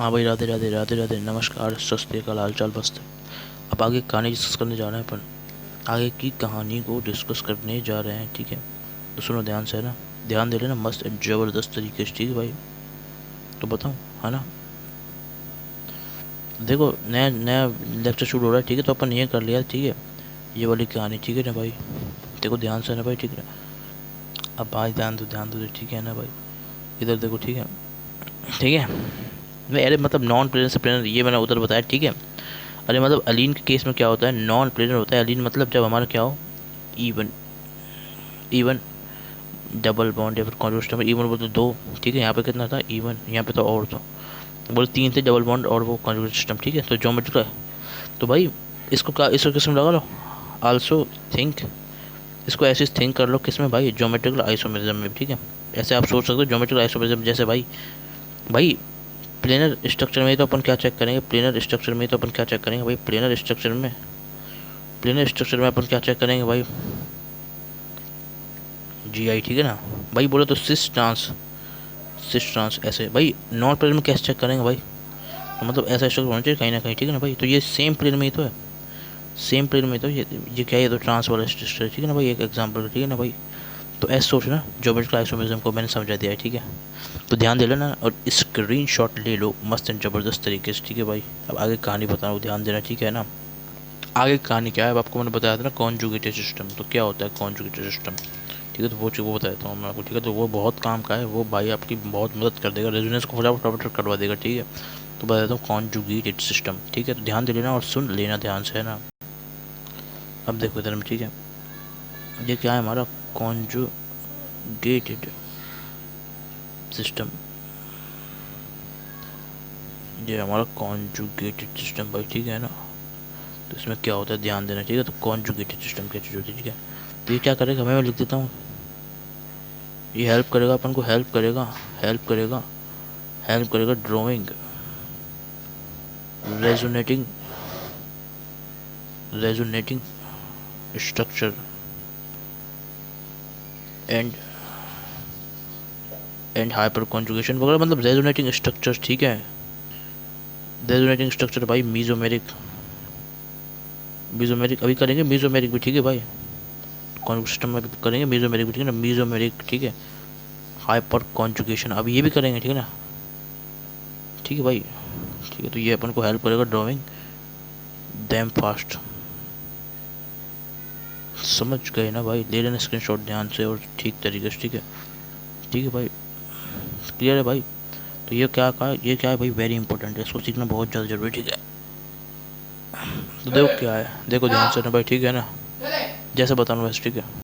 हाँ भाई, राधे राधे राधे राधे, नमस्कार, सत श्री अकाल, हाल चाल बस्ते। अब आगे कहानी डिस्कस करने जा रहे हैं अपन। आगे की कहानी को डिस्कस करने जा रहे हैं, ठीक है। तो सुनो ध्यान से, है ना। ध्यान दे लेना मस्त एंड जबरदस्त तरीके से, ठीक है भाई। तो बताऊँ, है ना। देखो, नया नया लेक्चर शुरू हो रहा है, ठीक है। तो अपन ये कर लिया, ठीक है। ये वाली कहानी, ठीक है ना भाई। देखो ध्यान से ना भाई, ठीक है। अब भाई ध्यान दो, ठीक है ना भाई। इधर देखो, ठीक है। ठीक है। नहीं, अरे मतलब नॉन प्लेनर से प्लेनर ये मैंने उधर बताया, ठीक है। अरे मतलब अलीन के केस में क्या होता है, नॉन प्लेनर होता है अलीन, मतलब जब हमारा क्या हो, इवन इवन डबल बॉन्ड या फिर कॉन्ट्रास्ट में इवन बोलते दो, ठीक है। यहाँ पे कितना था, इवन, यहाँ पे तो और तो बोले तीन थे, डबल बॉन्ड और वो कॉन्जुगेट सिस्टम, ठीक है। तो ज्योमेट्रिक है। तो भाई इसको किस में लगा लो, आल्सो थिंक। इसको ऐसे थिंक कर लो किस में भाई, ज्योमेट्रिकल आइसोमेरिज्म में, ठीक है। ऐसे आप सोच सकते हो ज्योमेट्रिकल आइसोमेरिज्म, जैसे भाई भाई प्लेनर स्ट्रक्चर में तो अपन क्या चेक करेंगे, प्लेनर स्ट्रक्चर में तो अपन क्या चेक करेंगे भाई, प्लेनर स्ट्रक्चर में अपन क्या चेक करेंगे भाई, जी आई, ठीक है ना। भाई बोले तो सिस ट्रांस ऐसे भाई, नॉन प्लेन में कैसे चेक करेंगे भाई। तो मतलब ऐसा स्ट्रक्चर होना चाहिए कहीं ना कहीं, ठीक है ना भाई। तो ये सेम प्लेन में ही तो है, सेम प्लेन में तो ये क्या है, ये तो ट्रांस वाला स्ट्रक्चर है, ठीक है ना भाई, एक एग्जाम्पल, ठीक है ना भाई। तो ऐसे सोचना, ज्योमेट्रिकल आइसोमेरिज्म को मैंने समझा दिया है, ठीक है। तो ध्यान दे लेना और स्क्रीन शॉट ले लो मस्त एंड ज़बरदस्त तरीके से, ठीक है भाई। अब आगे कहानी बता रहा हूँ, ध्यान देना, ठीक है ना। आगे कहानी क्या है, अब आपको मैंने बताया था ना कॉन्जुगेटेड सिस्टम। तो क्या होता है कॉन्जुगेटेड सिस्टम, ठीक है। तो वो बता देता हूँ मैं आपको, ठीक है। तो वो बहुत काम का है, वो भाई आपकी बहुत मदद कर देगा, रेजोनेंस को फटाफट करवा देगा, ठीक है। तो बता देता हूँ कॉन्जुगेटेड सिस्टम, ठीक है। तो ध्यान दे लेना और सुन लेना ध्यान से, है ना। अब देखो इधर में, ठीक है। ये क्या है हमारा कॉन्जुगेटेड सिस्टम, ये हमारा कॉन्जुगेटेड सिस्टम भाई, ठीक है ना। तो इसमें क्या होता है ध्यान देना, ठीक है। तो कॉन्जुगेटेड सिस्टम क्या चीज़ होती है, ठीक है। तो ये क्या करेगा, मैं लिख देता हूँ। ये हेल्प करेगा अपन को, हेल्प करेगा drawing resonating resonating structure and hyper conjugation वगैरह, मतलब रेजोनेटिंग स्ट्रक्चर, ठीक है। रेजोनेटिंग स्ट्रक्चर भाई, मीजोमेरिक अभी करेंगे, मीजोमेरिक भी, ठीक है भाई। कॉन्जुगेशन सिस्टम में भी करेंगे मीजोमेरिक भी, ठीक है ना, मीजोमेरिक, ठीक है। हाइपर कॉन्जुगेशन अभी ये भी करेंगे, ठीक है ना, ठीक है भाई, ठीक है। तो ये अपन को हेल्प करेगा ड्राइंग दैम फास्ट, समझ गए ना भाई। ले लेना स्क्रीनशॉट ध्यान से और ठीक तरीके से, ठीक है, ठीक है भाई। क्लियर है भाई। तो ये क्या कहा, ये क्या है भाई, वेरी इंपॉर्टेंट है, इसको सीखना बहुत ज़्यादा जरूरी है, ठीक है। तो देखो क्या है, देखो ध्यान से ना भाई, ठीक है ना, जैसे बताऊँ वैसे, ठीक है।